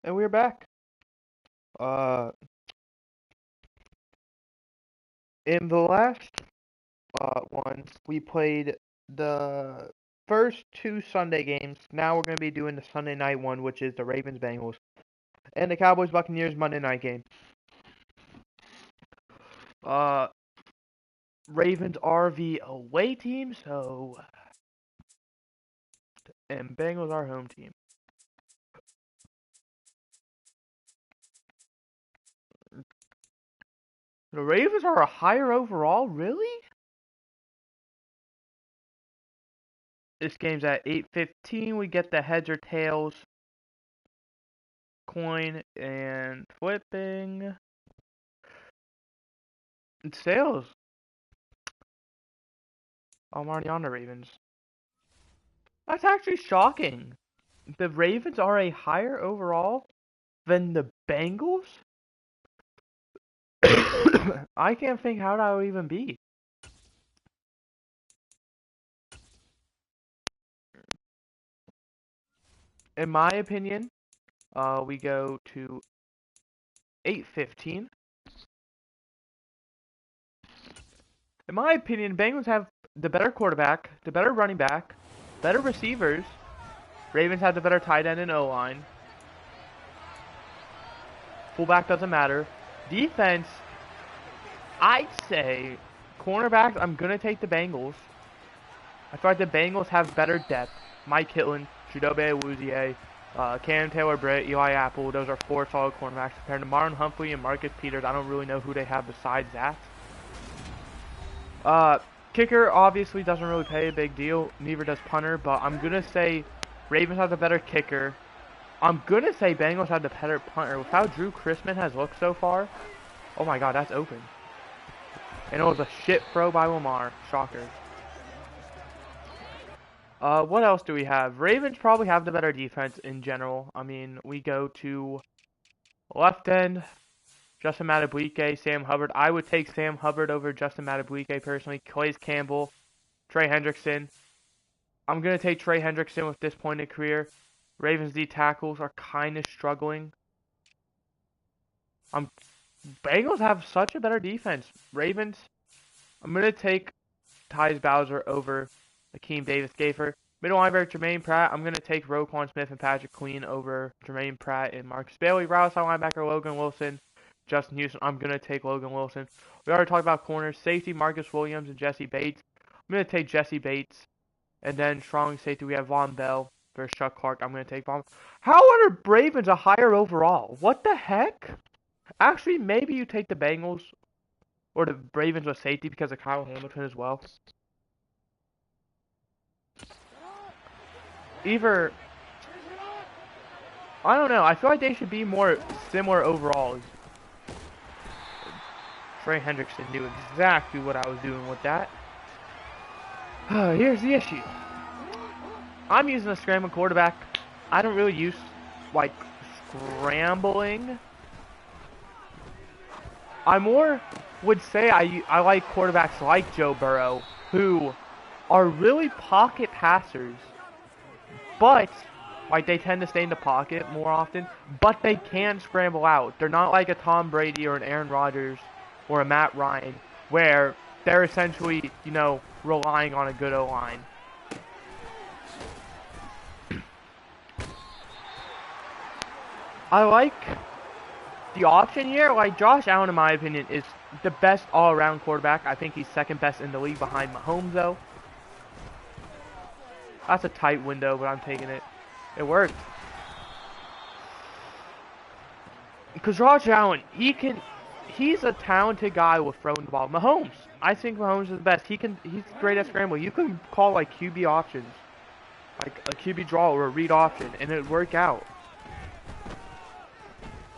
And we're back. Uh, in the last one, we played the first two Sunday games. Now we're going to be doing the Sunday night one, which is the Ravens Bengals and the Cowboys Buccaneers Monday night game. Uh, Ravens are the away team, and Bengals are home team. The Ravens are a higher overall, really? This game's at 8:15. We get the heads or tails coin and flipping. It's tails. I'm already on the Ravens. That's actually shocking. The Ravens are a higher overall than the Bengals? I can't think how that would even be. In my opinion, we go to 8:15. In my opinion, Bengals have the better quarterback, the better running back, better receivers. Ravens have the better tight end and O-line. Fullback doesn't matter. Defense, I'd say cornerbacks, I'm going to take the Bengals. I feel like the Bengals have better depth. Mike Hilton, Chidobe Awuzie, Cam Taylor-Britt, Eli Apple. Those are four solid cornerbacks compared to Marlon Humphrey and Marcus Peters. I don't really know who they have besides that. Kicker obviously doesn't really pay a big deal. Neither does punter, but I'm going to say Ravens have the better kicker. I'm going to say Bengals have the better punter. With how Drew Chrisman has looked so far, oh my god, that's open. And it was a shit throw by Lamar. Shocker. What else do we have? Ravens probably have the better defense in general. I mean, we go to left end, Justin Madubuike, Sam Hubbard. I would take Sam Hubbard over Justin Madubuike personally. Calais Campbell, Trey Hendrickson. I'm going to take Trey Hendrickson with this point in career. Ravens D tackles are kind of struggling. Bengals have such a better defense. Ravens, I'm going to take Tyus Bowser over Akeem Davis-Gaither. Middle linebacker Jermaine Pratt, I'm going to take Roquan Smith and Patrick Queen over Jermaine Pratt and Marcus Bailey. Right outside linebacker Logan Wilson, Justin Houston, I'm going to take Logan Wilson. We already talked about corners. Safety Marcus Williams and Jesse Bates. I'm going to take Jesse Bates. And then strong safety, we have Von Bell versus Chuck Clark. I'm going to take Von. How are the Ravens a higher overall? What the heck? Actually, maybe you take the Bengals or the Ravens with safety because of Kyle Hamilton as well. Either, I don't know. I feel like they should be more similar overall. Trey Hendrickson knew exactly what I was doing with that. Here's the issue. I'm using a scrambling quarterback. I don't really use, like, scrambling. I more would say I like quarterbacks like Joe Burrow, who are really pocket passers, but like they tend to stay in the pocket more often, but they can scramble out. They're not like a Tom Brady or an Aaron Rodgers or a Matt Ryan, where they're essentially, you know, relying on a good O-line. I like the option here. Like, Josh Allen, in my opinion, is the best all-around quarterback. I think he's second best in the league behind Mahomes, though. That's a tight window, but I'm taking it. It worked. Because Josh Allen, he's a talented guy with throwing the ball. Mahomes, I think Mahomes is the best. He's great at scrambling. You can call like QB options, like a QB draw or a read option, and it'd work out.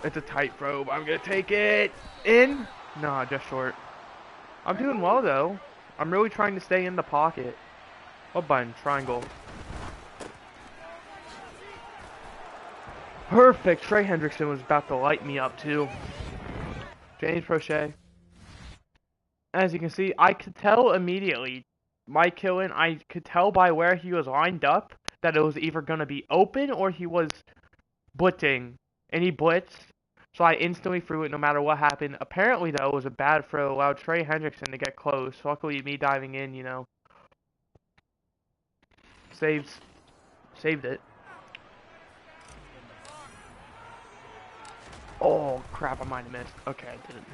It's a tight throw. I'm gonna take it in. Nah, just short. I'm doing well though. I'm really trying to stay in the pocket. What button? Triangle. Perfect. Trey Hendrickson was about to light me up too. James Prochet. As you can see, I could tell immediately. Mike Hilton, I could tell by where he was lined up that it was either going to be open or he was blitzing and he blitzed, so I instantly threw it no matter what happened. Apparently, though, it was a bad throw, allowed Trey Hendrickson to get close. Luckily, me diving in, saved it. Oh, crap, I might have missed. Okay, I didn't.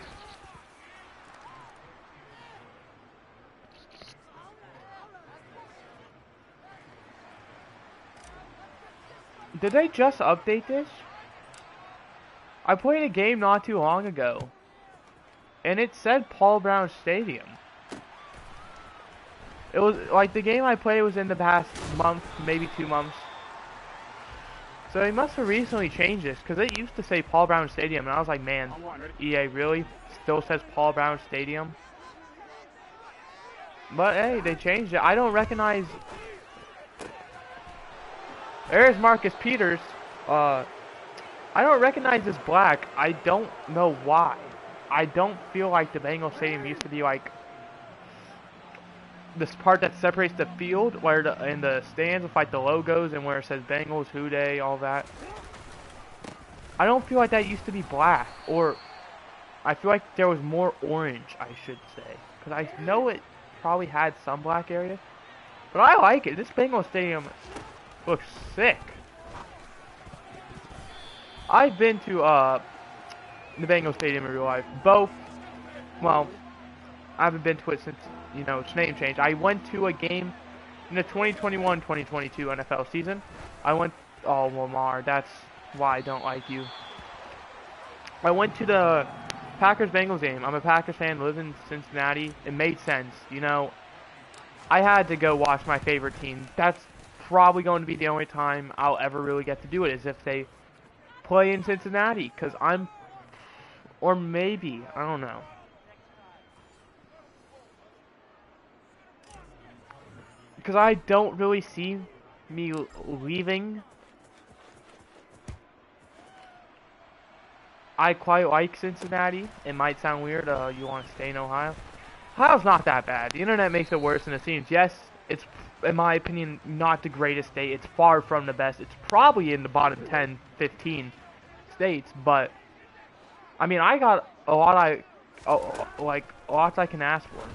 Did they just update this? I played a game not too long ago, and it said Paul Brown Stadium. It was, like, the game I played was in the past month, maybe 2 months. So they must have recently changed this, because it used to say Paul Brown Stadium, and I was like, man, EA really? Still says Paul Brown Stadium? But hey, they changed it. I don't recognize... There's Marcus Peters. I don't recognize this black. I don't know why. I don't feel like the Bengals Stadium used to be like... this part that separates the field, where in the stands with like the logos and where it says Bengals, Who Dey, all that. I don't feel like that used to be black, or I feel like there was more orange, I should say, because I know it probably had some black areas, but I like it. This Bengals Stadium looks sick. I've been to the Bengals Stadium in real life, both. Well, I haven't been to it since, its name changed. I went to a game in the 2021-2022 NFL season. I went, oh, Lamar, that's why I don't like you. I went to the Packers-Bengals game. I'm a Packers fan, live in Cincinnati. It made sense, I had to go watch my favorite team. That's probably going to be the only time I'll ever really get to do it, is if they play in Cincinnati, because or maybe, I don't know. Because I don't really see me leaving. I quite like Cincinnati. It might sound weird, you want to stay in Ohio. Ohio's not that bad. The internet makes it worse than it seems. Yes, it's, in my opinion, not the greatest state. It's far from the best. It's probably in the bottom 10, 15 states, but I mean, I got a lot I can ask for.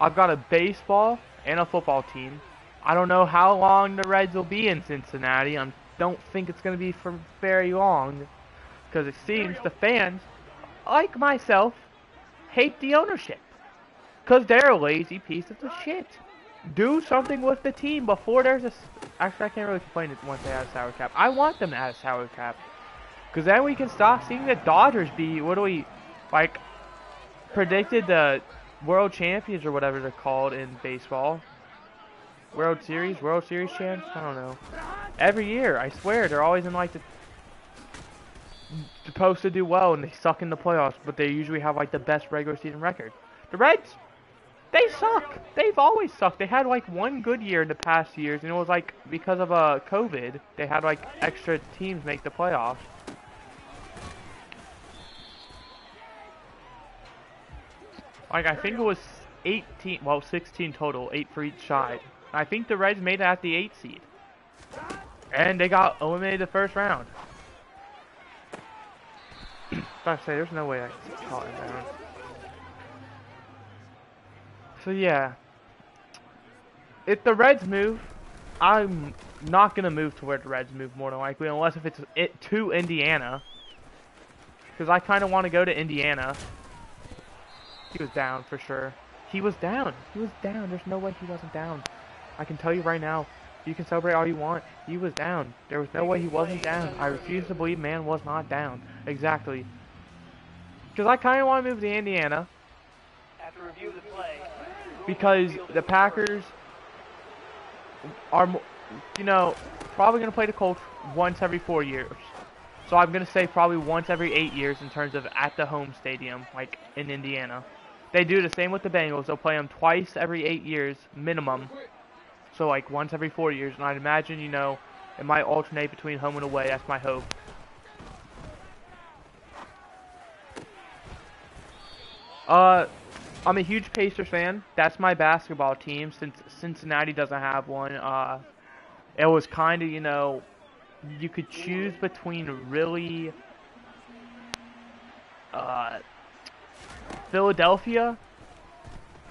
I've got a baseball and a football team. I don't know how long the Reds will be in Cincinnati. I don't think it's going to be for very long, because it seems the fans, like myself, hate the ownership, because they're a lazy piece of the shit. Do something with the team before there's a... Actually, I can't really complain once they add a salary cap. I want them to add a salary cap, because then we can stop seeing the Dodgers be, what do we, like, predicted the World Champions or whatever they're called in baseball. World Series champs? I don't know. Every year, I swear, they're always in like supposed to do well and they suck in the playoffs, but they usually have like the best regular season record. The Reds, they suck. They've always sucked. They had like one good year in the past years, and it was like because of COVID, they had like extra teams make the playoffs. Like, I think it was 16 total, 8 for each side. I think the Reds made it at the 8th seed. And they got eliminated the first round. I was about to say, there's no way I can call it down. So, yeah. If the Reds move, I'm not going to move to where the Reds move more than likely, unless if it's to Indiana. Because I kind of want to go to Indiana. He was down for sure. He was down. He was down. There's no way he wasn't down. I can tell you right now. You can celebrate all you want. He was down. There was no way he wasn't down. I refuse to believe man was not down. Exactly. Because I kind of want to move to Indiana. After review the play. Because the Packers are, probably going to play the Colts once every 4 years. So I'm going to say probably once every 8 years in terms of at the home stadium, like in Indiana. They do the same with the Bengals. They'll play them twice every 8 years, minimum. So like once every 4 years. And I'd imagine, it might alternate between home and away. That's my hope. I'm a huge Pacers fan. That's my basketball team since Cincinnati doesn't have one. it was kind of, you know, you could choose between really Philadelphia,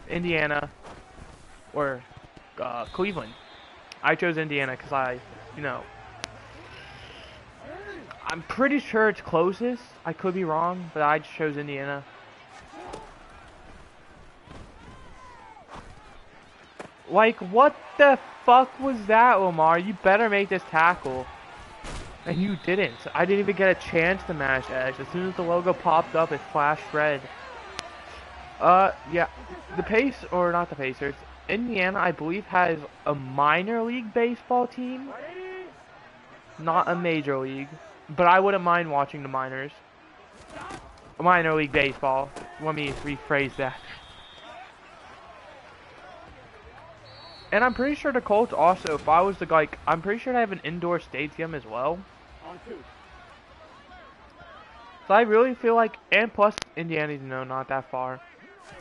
Indiana, or Cleveland. I chose Indiana because you know, I'm pretty sure it's closest. I could be wrong, but I just chose Indiana. Like, what the fuck was that, Lamar? You better make this tackle. And you didn't. I didn't even get a chance to mash Edge. As soon as the logo popped up, it flashed red. Yeah. Or not the Pacers. Indiana, I believe, has a minor league baseball team. Not a major league. But I wouldn't mind watching the minors. Minor league baseball. Let me rephrase that. And I'm pretty sure the Colts also, if I was to, like, I'm pretty sure they have an indoor stadium as well. So I really feel like, and plus Indiana's, you know, not that far.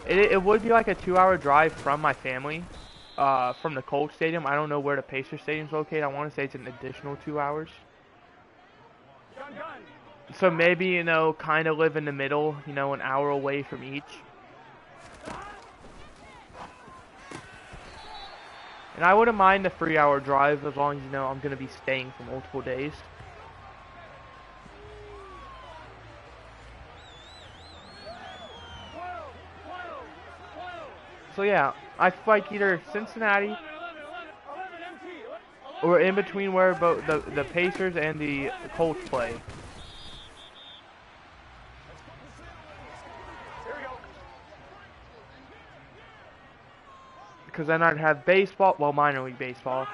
It would be like a 2-hour drive from my family, from the Colts stadium. I don't know where the Pacers stadium's located. I want to say it's an additional 2 hours. So maybe, you know, kind of live in the middle, you know, an hour away from each. And I wouldn't mind a 3-hour drive as long as, you know, I'm going to be staying for multiple days. So yeah, I feel like either Cincinnati or in between where both the Pacers and the Colts play. Because then I'd have baseball, well, minor league baseball,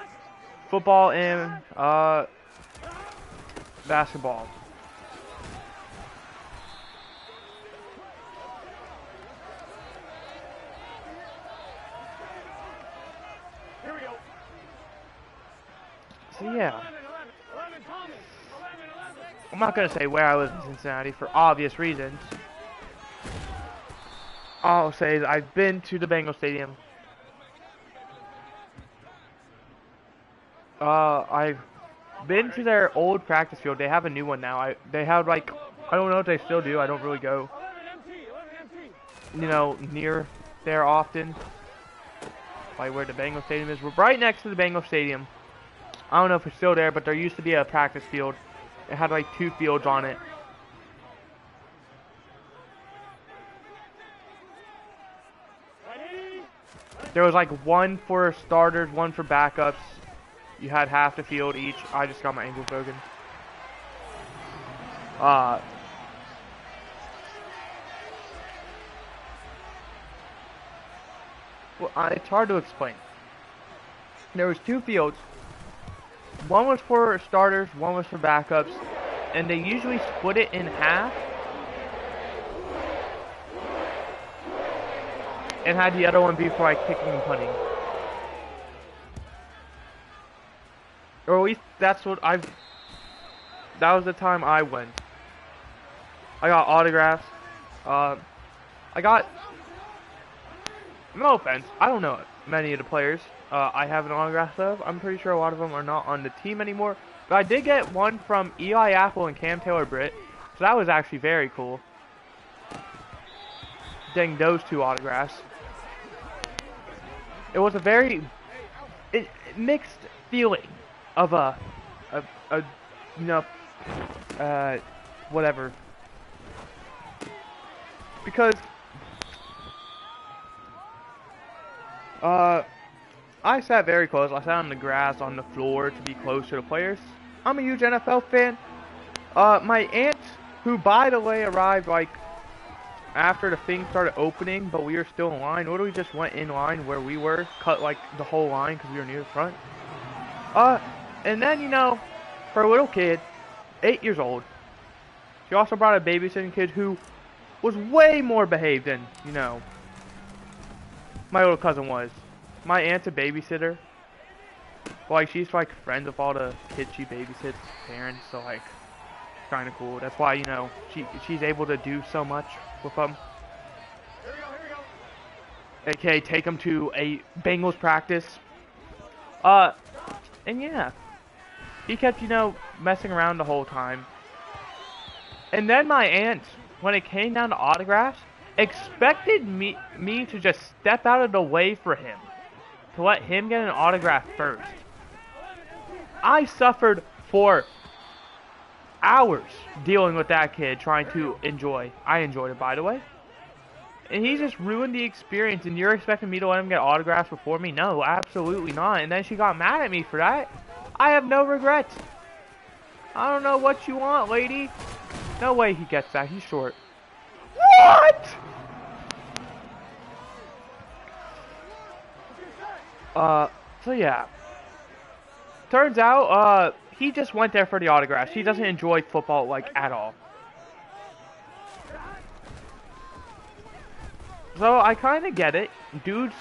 football, and basketball. So yeah, I'm not gonna say where I live in Cincinnati for obvious reasons. All I'll say is I've been to the Bengal Stadium. I've been to their old practice field. They have a new one now. They have, like, I don't know if they still do. I don't really go, you know, near there often. Like where the Bengal Stadium is. We're right next to the Bengal Stadium. I don't know if it's still there, but there used to be a practice field. It had like 2 fields on it. There was like 1 for starters, 1 for backups. You had half the field each. I just got my ankle broken. Well, it's hard to explain. There was 2 fields. 1 was for starters, 1 was for backups, and they usually split it in half and had the other one be for like kicking and punting. Or at least that's what that was the time I went. I got autographs. I got, no offense, I don't know many of the players I have an autograph of. I'm pretty sure a lot of them are not on the team anymore. But I did get one from Eli Apple and Cam Taylor-Britt. So that was actually very cool. Getting those 2 autographs. It was a very mixed feeling of you know, whatever. Because I sat very close. I sat on the grass, on the floor to be close to the players. I'm a huge NFL fan. My aunt, who by the way arrived like after the thing started opening, but we were still in line. Literally just went in line where we were, cut like the whole line because we were near the front. And then, you know, for a little kid, 8 years old, she also brought a babysitting kid who was way more behaved than, you know, my little cousin was. My aunt's a babysitter. Like, she's like friends with all the kids she babysits, parents, so like, it's kind of cool. That's why, you know, she's able to do so much with them. Okay, take them to a Bengals practice. And yeah, he kept, you know, messing around the whole time. And then my aunt, when it came down to autographs, expected me to just step out of the way for him, to let him get an autograph first. I suffered for hours dealing with that kid, trying to enjoy. I enjoyed it, by the way. And he just ruined the experience, and you're expecting me to let him get autographs before me? No, absolutely not. And then she got mad at me for that. I have no regrets. I don't know what you want, lady. No way he gets that. He's short. What? So yeah. Turns out, he just went there for the autographs. He doesn't enjoy football, like, at all. So, I kind of get it. Dude's,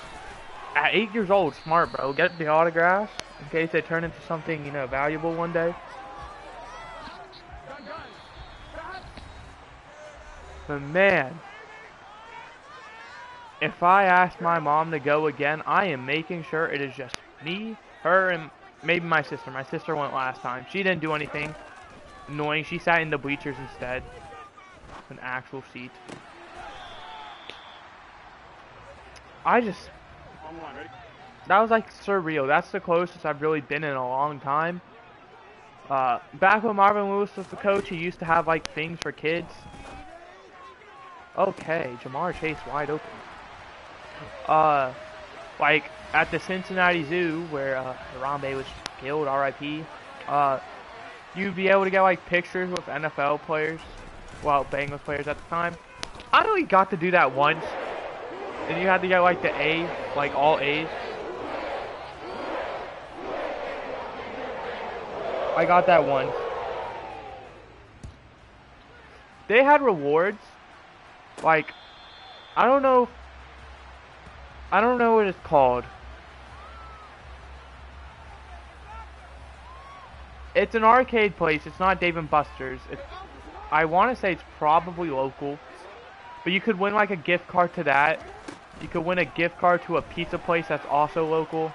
at 8 years old, smart, bro. Get the autographs in case they turn into something, you know, valuable one day. But man, if I ask my mom to go again, I am making sure it is just me, her, and maybe my sister. My sister went last time. She didn't do anything annoying. She sat in the bleachers instead. An actual seat. That was like surreal. That's the closest I've really been in a long time. Back when Marvin Lewis was the coach, he used to have like things for kids. Okay, Jamar Chase wide open. Like at the Cincinnati Zoo where Harambe was killed, R.I.P. You'd be able to get like pictures with NFL players, well, Bengals players at the time. I only got to do that once, and you had to get like the A, like all A's. I got that once. They had rewards, like, I don't know what it's called. It's an arcade place. It's not Dave & Buster's. I want to say it's probably local. But you could win like a gift card to that. You could win a gift card to a pizza place that's also local.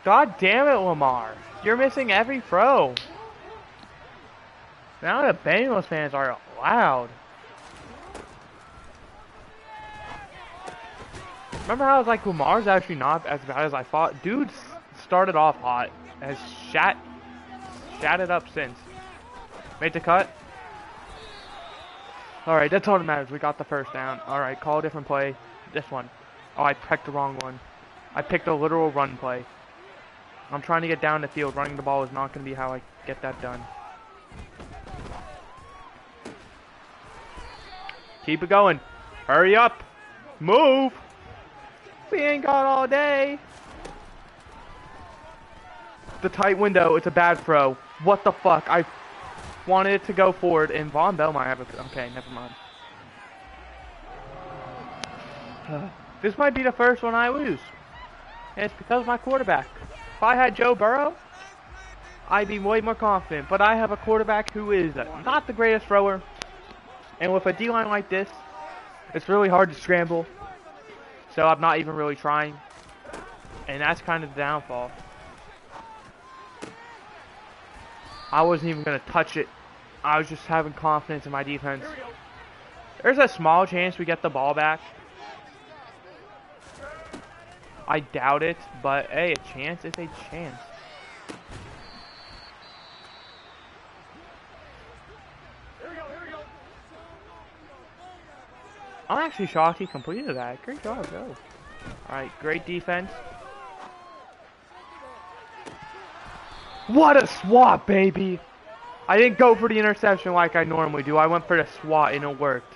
God damn it, Lamar. You're missing every throw. Now the Bengals fans are loud. Remember how I was like, Lamar's actually not as bad as I thought? Dude started off hot. Has shat it up since. Made the cut. Alright, that's all that matters. We got the first down. Alright, call a different play. This one. Oh, I picked the wrong one. I picked a literal run play. I'm trying to get down the field. Running the ball is not going to be how I get that done. Keep it going. Hurry up. Move. We ain't got all day. The tight window. It's a bad throw. What the fuck? I wanted it to go forward, and Von Bell might have a... Okay, never mind. This might be the first one I lose. And it's because of my quarterback. If I had Joe Burrow, I'd be way more confident. But I have a quarterback who is not the greatest thrower. And with a D-line like this, it's really hard to scramble. So I'm not even really trying. And that's kind of the downfall. I wasn't even going to touch it. I was just having confidence in my defense. There's a small chance we get the ball back. I doubt it, but hey, a chance is a chance. I'm actually shocked he completed that. Great job, Joe. Alright, great defense. What a swat, baby! I didn't go for the interception like I normally do. I went for the swat and it worked.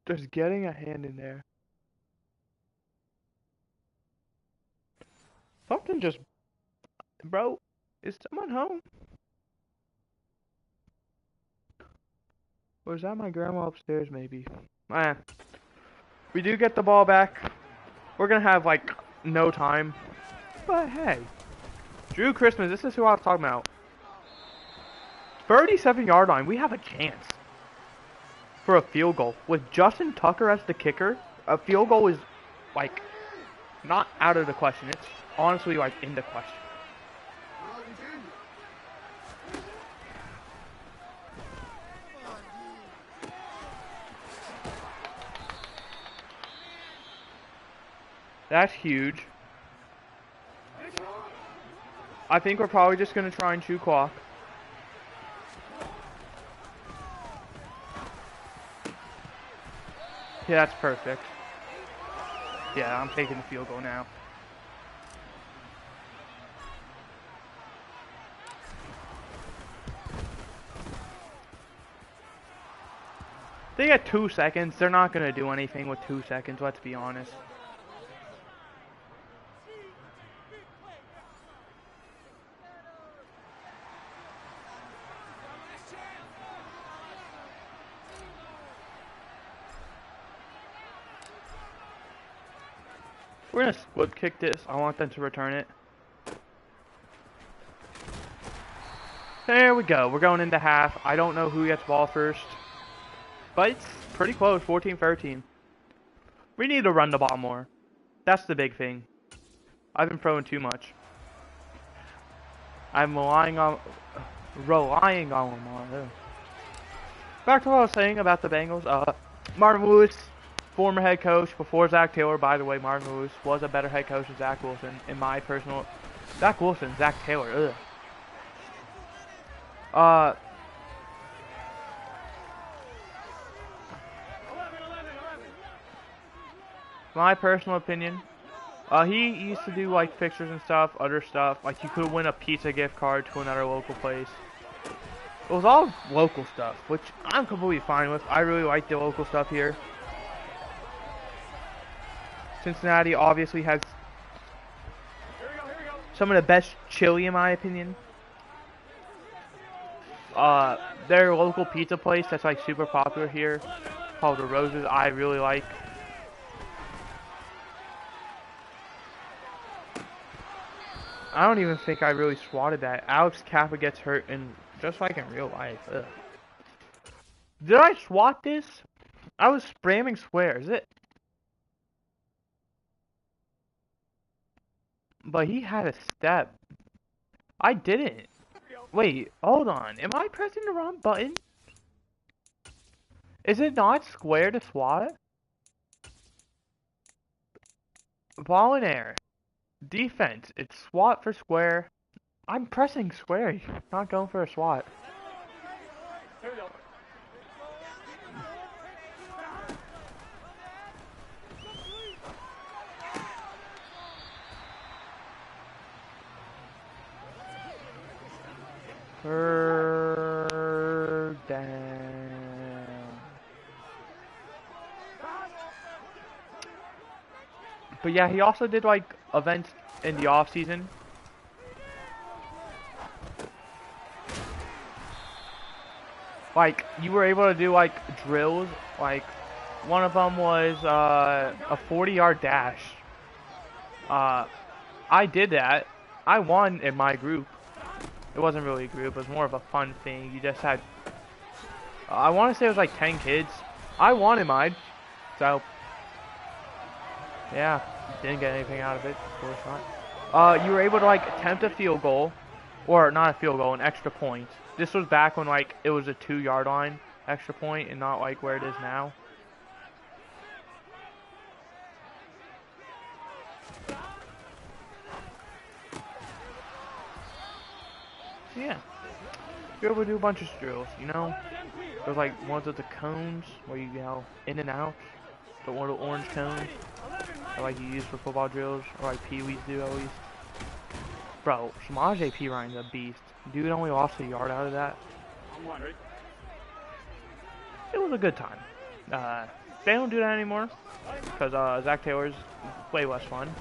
Just getting a hand in there. Something just... Bro, is someone home? Or is that my grandma upstairs, maybe? We do get the ball back. We're gonna have, like, no time. But hey. Drew Christmas, this is who I was talking about. 37-yard line. We have a chance for a field goal. With Justin Tucker as the kicker, a field goal is, like, not out of the question. It's honestly, like, in the question. That's huge. I think we're probably just going to try and chew clock. Yeah, that's perfect. Yeah, I'm taking the field goal now. They get 2 seconds. They're not going to do anything with 2 seconds, let's be honest. We're going to split kick this. I want them to return it. There we go. We're going into half. I don't know who gets ball first. But it's pretty close. 14-13. We need to run the ball more. That's the big thing. I've been throwing too much. I'm relying on them more. Back to what I was saying about the Bengals. Marvin Lewis, former head coach before Zach Taylor. By the way, Marvin Lewis was a better head coach than Zach Wilson, in my personal. Zach Wilson, Zach Taylor. My personal opinion. He used to do like fixtures and stuff, other stuff. Like you could win a pizza gift card to another local place. It was all local stuff, which I'm completely fine with. I really like the local stuff here. Cincinnati obviously has some of the best chili in my opinion. Their local pizza place that's like super popular here, called the Roses, I really like. I don't even think I really swatted that. Alex Kappa gets hurt, and just like in real life. Ugh. Did I swat this? I was spamming squares. But he had a step. I didn't. Wait, hold on. Am I pressing the wrong button? Is it not square to swat? Ball in air. Defense. It's swat for square. I'm pressing square. Not going for a swat. Third down. But yeah, he also did like events in the off season. Like you were able to do like drills. Like one of them was a 40-yard dash. I did that. I won in my group. It wasn't really a group. It was more of a fun thing. You just had. I want to say it was like 10 kids. I won in mine. So. Yeah, didn't get anything out of it, of course not. You were able to like attempt a field goal, or not a field goal, an extra point. This was back when like it was a 2-yard line extra point, and not like where it is now. Yeah, you're able to do a bunch of drills, you know. There's like ones with the cones where you go in and out, the little orange cones. Like you use for football drills, or like Pee-wees do at least. Bro, Samaje P. Ryan's a beast. Dude only lost a yard out of that. It was a good time. They don't do that anymore, because Zach Taylor's way less fun.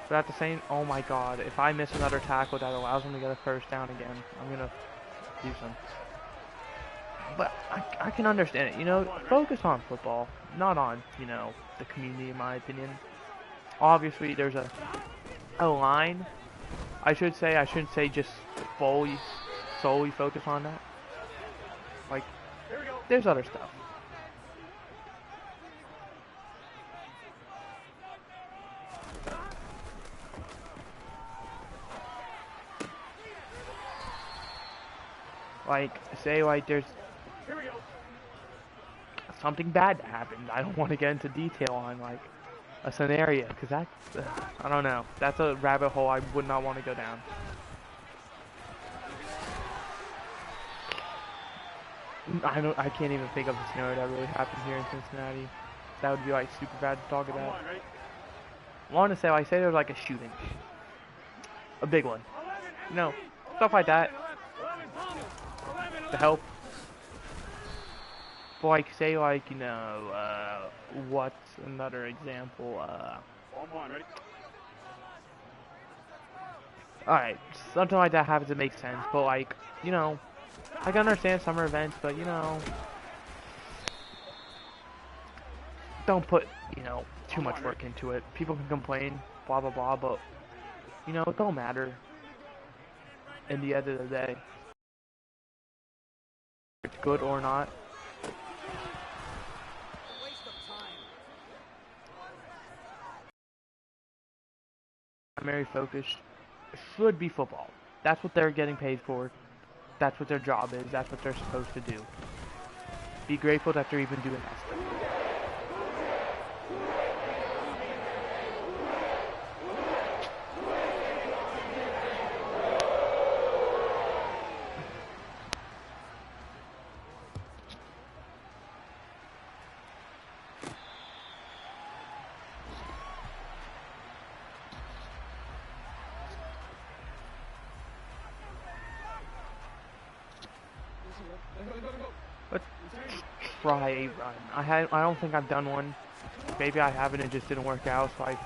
But at the same, oh my god, if I miss another tackle that allows him to get a first down again, I'm gonna do some. But I can understand it, you know, focus on football, not on, you know, the community in my opinion. Obviously there's a line, I shouldn't say just fully solely focus on that. Like, there's other stuff. Like, say, like, there's something bad that happened. I don't want to get into detail on, like, a scenario, because that's, I don't know. That's a rabbit hole I would not want to go down. I can't even think of a scenario that really happened here in Cincinnati. That would be, like, super bad to talk about. I want to say, like, say there was, like, a shooting. A big one. You know, stuff like that. To help. But, like, say, like, you know, what's another example? Alright, something like that happens, it makes sense. But, like, you know, I can understand summer events, but, you know, don't put, you know, too much work into it. People can complain, blah, blah, blah, but, you know, it don't matter in the end of the day. If it's good or not. Primary focus should be football. That's what they're getting paid for. That's what their job is. That's what they're supposed to do. Be grateful that they're even doing that stuff. Let's try a run. I don't think I've done one. Maybe I haven't, it just didn't work out, so I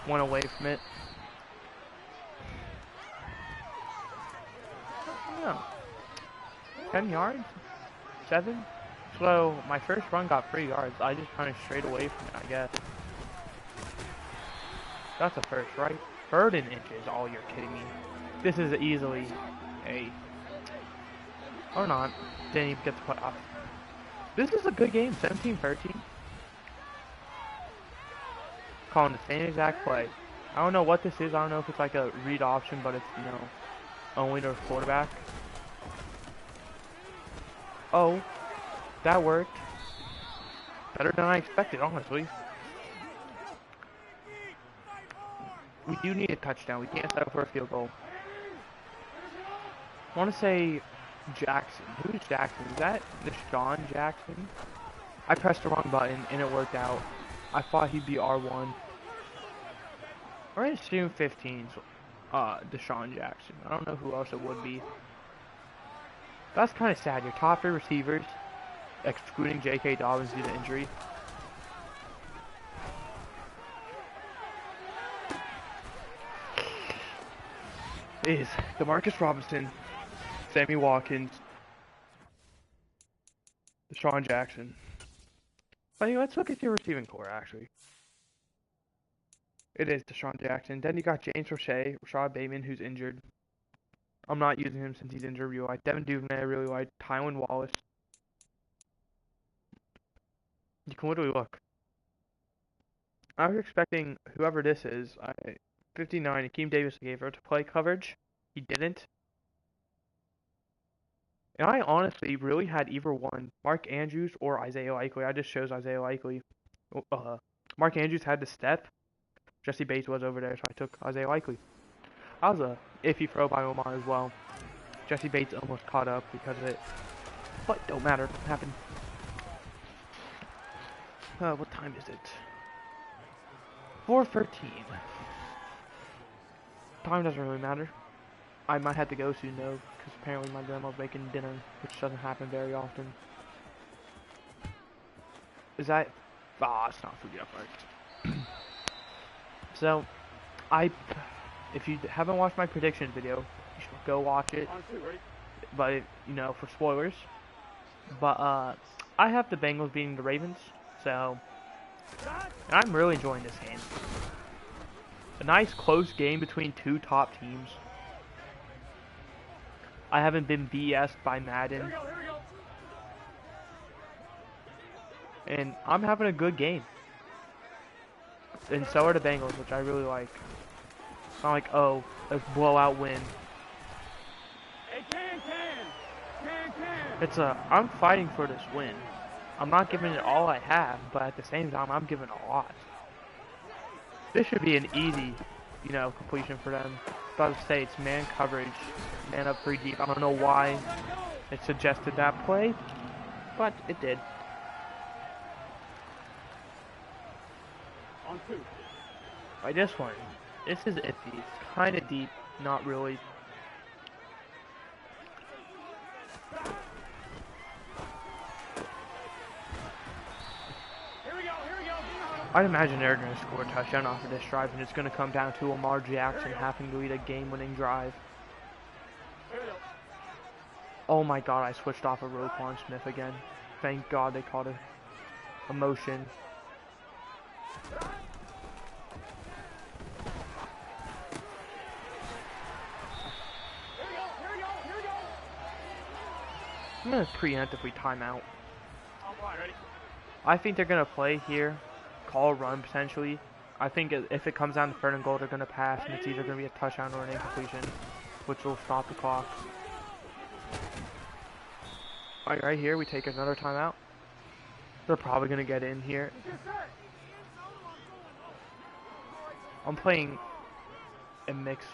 went away from it. No. 10 yards? 7? So, my first run got 3 yards. I just kind of strayed away from it, I guess. That's a first, right? 3rd and inches. Oh, you're kidding me. This is easily a... Or not. Didn't even get the playoff. This is a good game. 17-13. Calling the same exact play. I don't know what this is. I don't know if it's like a read option, but it's, you know, only to quarterback. Oh, that worked. Better than I expected, honestly. We do need a touchdown. We can't settle for a field goal. I want to say Jackson. Who's Jackson? Is that Deshaun Jackson? I pressed the wrong button and it worked out. I thought he'd be R1. Or I assume 15's Deshaun Jackson. I don't know who else it would be. That's kind of sad. Your top 3 receivers, excluding J.K. Dobbins due to injury. Is DeMarcus Robinson, Sammy Watkins, Deshaun Jackson. But let's look at your receiving core, actually. It is Deshaun Jackson. Then you got James Roche, Rashad Bateman, who's injured. I'm not using him since he's injured. Really like Devin Duvernay. I really like Tylan Wallace. You can literally look. I was expecting whoever this is, 59, Akeem Davis gave her to play coverage. He didn't. And I honestly really had either one, Mark Andrews or Isaiah Likely. I just chose Isaiah Likely. Mark Andrews had to step. Jesse Bates was over there, so I took Isaiah Likely. That was a iffy throw by Omar as well. Jesse Bates almost caught up because of it. But don't matter. It happened. What time is it? 4:13. Time doesn't really matter. I might have to go soon though, because apparently my grandma's making dinner, which doesn't happen very often. Is that... it's not food yet, right? So, if you haven't watched my predictions video, you should go watch it. But, you know, for spoilers. But, I have the Bengals beating the Ravens, so... And I'm really enjoying this game. A nice close game between 2 top teams. I haven't been BS'd by Madden, and I'm having a good game. And so are the Bengals, which I really like. It's not like, oh, a blowout win. It's I'm fighting for this win. I'm not giving it all I have, but at the same time, I'm giving a lot. This should be an easy, completion for them. About to say it's man coverage, man up 3 deep. I don't know why it suggested that play, but it did. On 2. By this one, this is iffy. It's kind of deep, not really. I'd imagine they're going to score a touchdown off of this drive, and it's going to come down to Lamar Jackson having to lead a game-winning drive. Oh my god, I switched off of Roquan Smith again. Thank god they called a motion. I'm going to preemptively timeout. I think they're going to play here. Call a run potentially. I think if it comes down to 3rd and goal, they're going to pass, and it's either going to be a touchdown or an incompletion, which will stop the clock. Alright, right here we take another timeout. They're probably going to get in here. I'm playing a mixed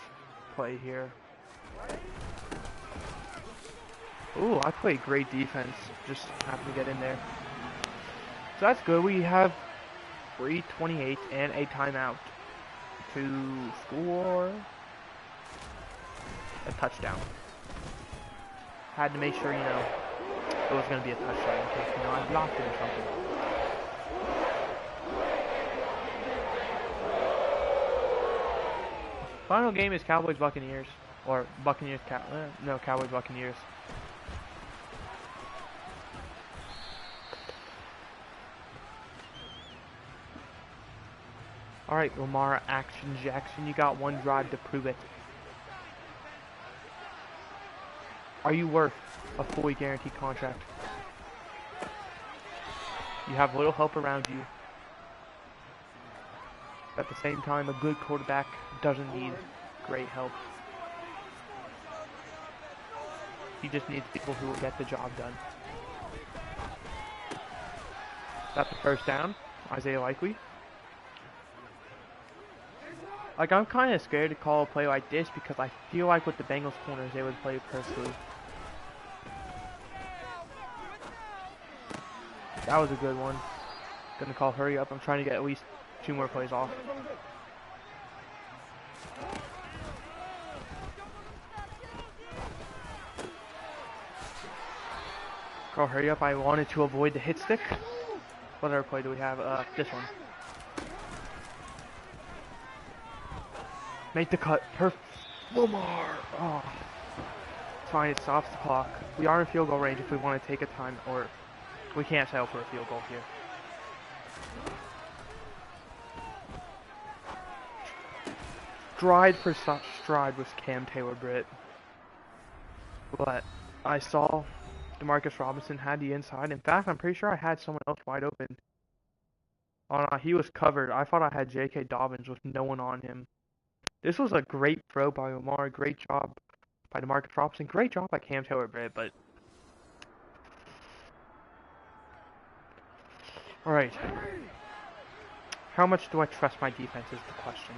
play here. Ooh, I play great defense. Just happened to get in there. So that's good. We have 3:28 and a timeout to score a touchdown. Had to make sure, it was going to be a touchdown in case, I blocked it or something. Final game is Cowboys-Buccaneers. Or Cowboys-Buccaneers. Alright, Lamar Action Jackson, you got 1 drive to prove it. Are you worth a fully guaranteed contract? You have little help around you. At the same time, a good quarterback doesn't need great help. He just needs people who will get the job done. That's the first down. Isaiah Likely. Like, I'm kind of scared to call a play like this because I feel like with the Bengals corners, they would play perfectly. That was a good one. Gonna call hurry up. I'm trying to get at least 2 more plays off. Call hurry up. I wanted to avoid the hit stick. What other play do we have? This one. Make the cut. Perfect. Lamar. Oh. It's fine. It stops the clock. We are in field goal range if we want to take a time, or we can't settle for a field goal here. Stride for stride was Cam Taylor-Britt. But I saw Demarcus Robinson had the inside. In fact, I'm pretty sure I had someone else wide open. Oh no, he was covered. I thought I had J.K. Dobbins with no one on him. This was a great throw by Lamar. Great job by Demarcus Robinson. Great job by Cam Taylor-Britt, but... Alright. How much do I trust my defense is the question.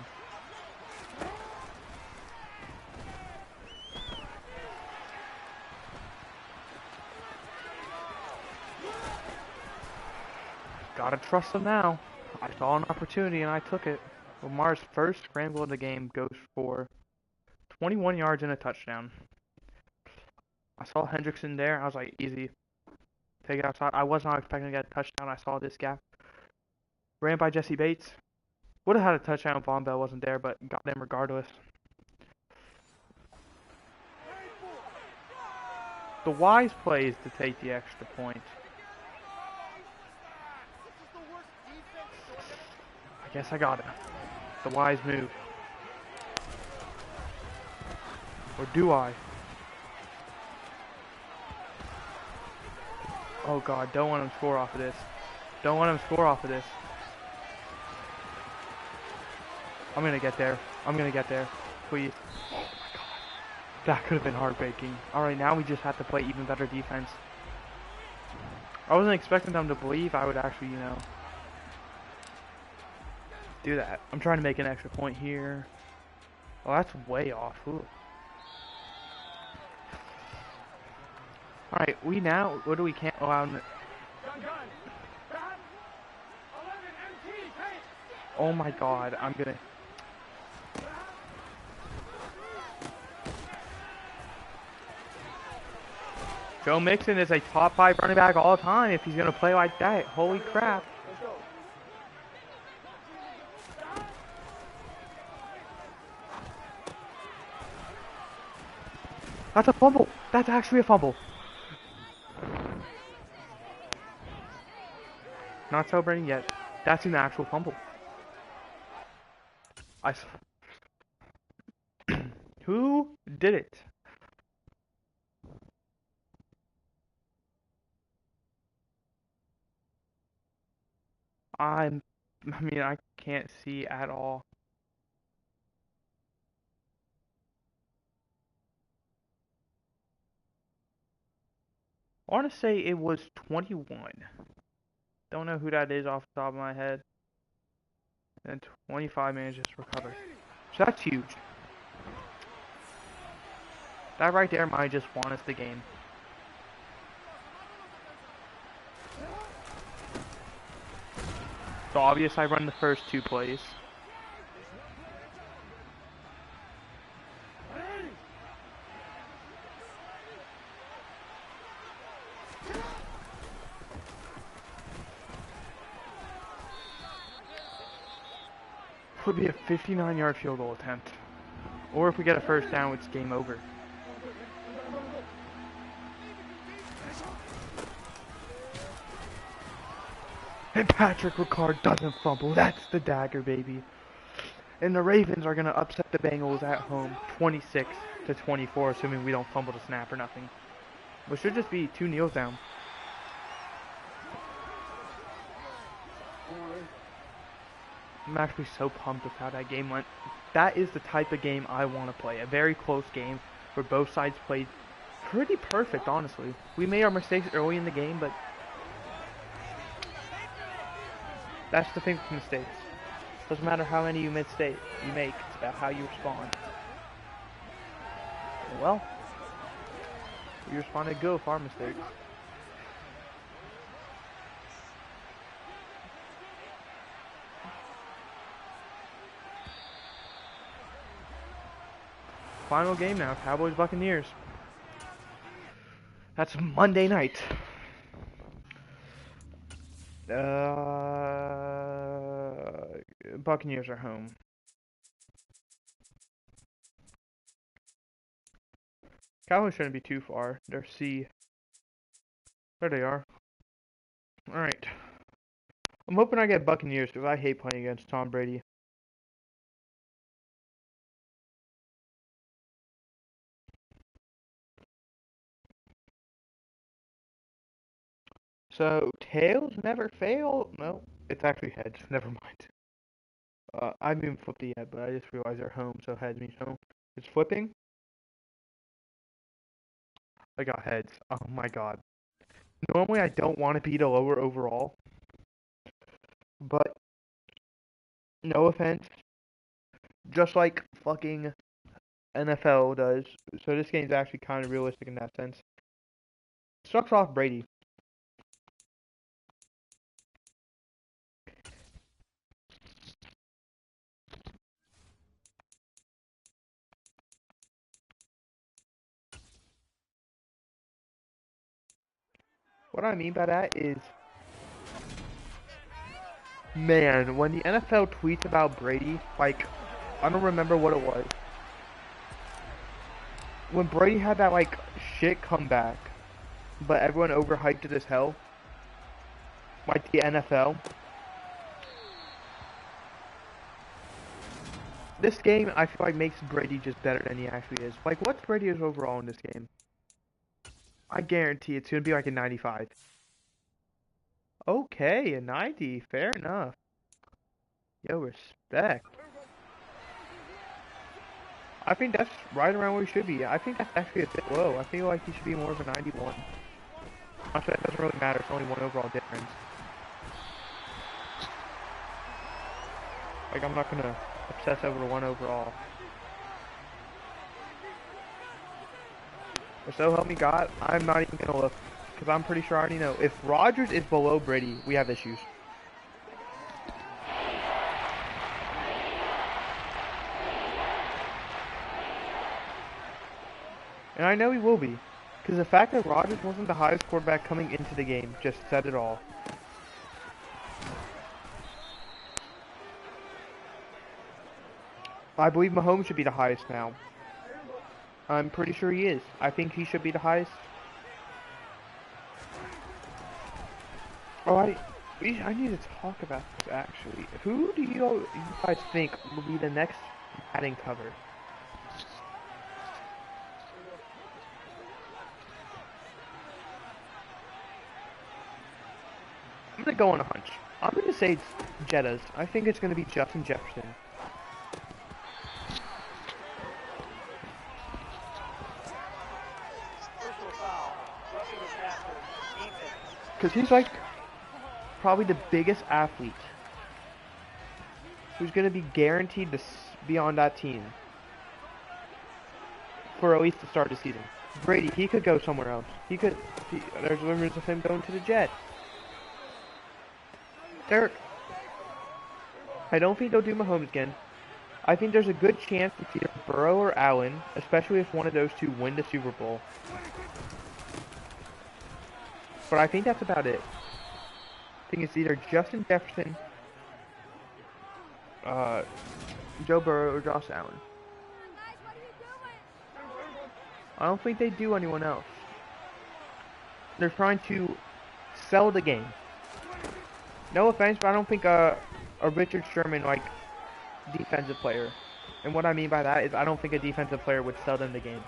Gotta trust them now. I saw an opportunity and I took it. Lamar's first scramble of the game goes for 21 yards and a touchdown. I saw Hendrickson there. I was like, easy. Take it outside. I was not expecting to get a touchdown. I saw this gap. Ran by Jesse Bates. Would have had a touchdown if Von Bell wasn't there, but got him regardless. The wise play is to take the extra point. I guess I got it. The wise move. Or do I? Oh god, don't want him to score off of this. Don't want him to score off of this. I'm gonna get there. I'm gonna get there. Please. Oh my god. That could have been heartbreaking. Alright, now we just have to play even better defense. I wasn't expecting them to believe I would actually, do that. I'm trying to make an extra point here. Oh, that's way off. Ooh. Alright, what do we can't allow? Oh my god, I'm gonna... Joe Mixon is a top 5 running back all the time if he's gonna play like that. Holy crap. That's a fumble. That's actually a fumble. Not celebrating yet. That's an actual fumble. Who did it? I mean, I can't see at all. I want to say it was 21. Don't know who that is off the top of my head. And 25 minutes just recovered. So that's huge. That right there might just won us the game. So obvious I run the first 2 plays. Would be a 59-yard field goal attempt. Or if we get a first down, it's game over. And Patrick Ricard doesn't fumble. That's the dagger, baby. And the Ravens are going to upset the Bengals at home 26-24, assuming we don't fumble the snap or nothing. Which should just be 2 kneels down. I'm actually so pumped with how that game went. That is the type of game I want to play. A very close game where both sides played pretty perfect, honestly. We made our mistakes early in the game, but that's the thing with mistakes. Doesn't matter how many you make, it's about how you respond. Well, we responded good with our mistakes. Final game now, Cowboys Buccaneers. That's Monday night. Buccaneers are home. Cowboys shouldn't be too far. They're C. There they are. Alright. I'm hoping I get Buccaneers because I hate playing against Tom Brady. So, tails never fail? No, it's actually heads. Never mind. I haven't even flipped it yet, but I just realized they're home, so heads means home. It's flipping? I got heads. Oh my god. Normally I don't want to be the lower overall, but no offense, just like fucking NFL does. So this game's actually kind of realistic in that sense. Sucks off Brady. What I mean by that is, man, when the NFL tweets about Brady, like, I don't remember what it was. When Brady had that, like, shit comeback, but everyone overhyped it as hell, like the NFL. This game, I feel like, makes Brady just better than he actually is. Like, what's Brady's overall in this game? I guarantee it's going to be like a 95. Okay, a 90. Fair enough. Yo, respect. I think that's right around where he should be. I think that's actually a bit low. I feel like he should be more of a 91. Actually, that doesn't really matter. It's only one overall difference. Like, I'm not gonna obsess over one overall. But so help me God, I'm not even gonna look. Because I'm pretty sure I already know. If Rodgers is below Brady, we have issues. And I know he will be. Because the fact that Rodgers wasn't the highest quarterback coming into the game just said it all. I believe Mahomes should be the highest now. I'm pretty sure he is. I think he should be the highest. Oh, I need to talk about this actually. Who do you guys think will be the next Madden cover? I'm gonna go on a hunch. I'm gonna say it's Jetta's. I think it's gonna be Justin Jefferson. Personal foul. Rushing the passer. Defense. Because he's like probably the biggest athlete who's gonna be guaranteed to be on that team for at least the start of the season. Brady, he could go somewhere else. There's rumors of him going to the Jets. Derek, I don't think they'll do Mahomes again. I think there's a good chance it's either Burrow or Allen, especially if one of those two win the Super Bowl. But I think that's about it. I think it's either Justin Jefferson, Joe Burrow, or Josh Allen. I don't think they do anyone else. They're trying to sell the game. No offense, but I don't think a Richard Sherman like defensive player. And what I mean by that is I don't think a defensive player would sell them the game.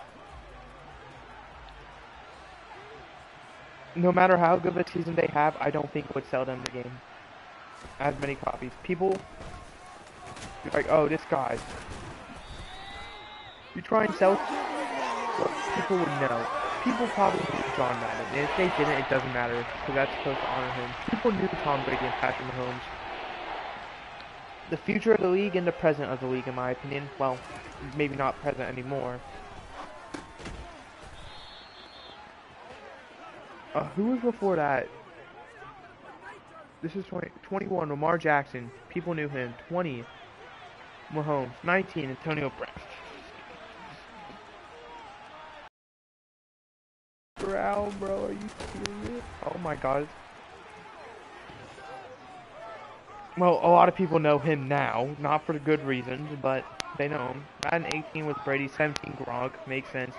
No matter how good of a season they have, I don't think it would sell them the game. As many copies. People be like, oh, this guy. You try and sell, well, people would know. People probably knew John Madden. And if they didn't, it doesn't matter, because that's supposed to honor him. People knew Tom Brady and Patrick Mahomes. The future of the league and the present of the league, in my opinion. Well, maybe not present anymore. Who was before that? This is 21, Lamar Jackson. People knew him. 20, Mahomes. 19, Antonio Brown, bro, are you serious? Oh my god. Well, a lot of people know him now, not for good reasons, but they know him. Madden 18 was Brady, 17 Gronk, makes sense.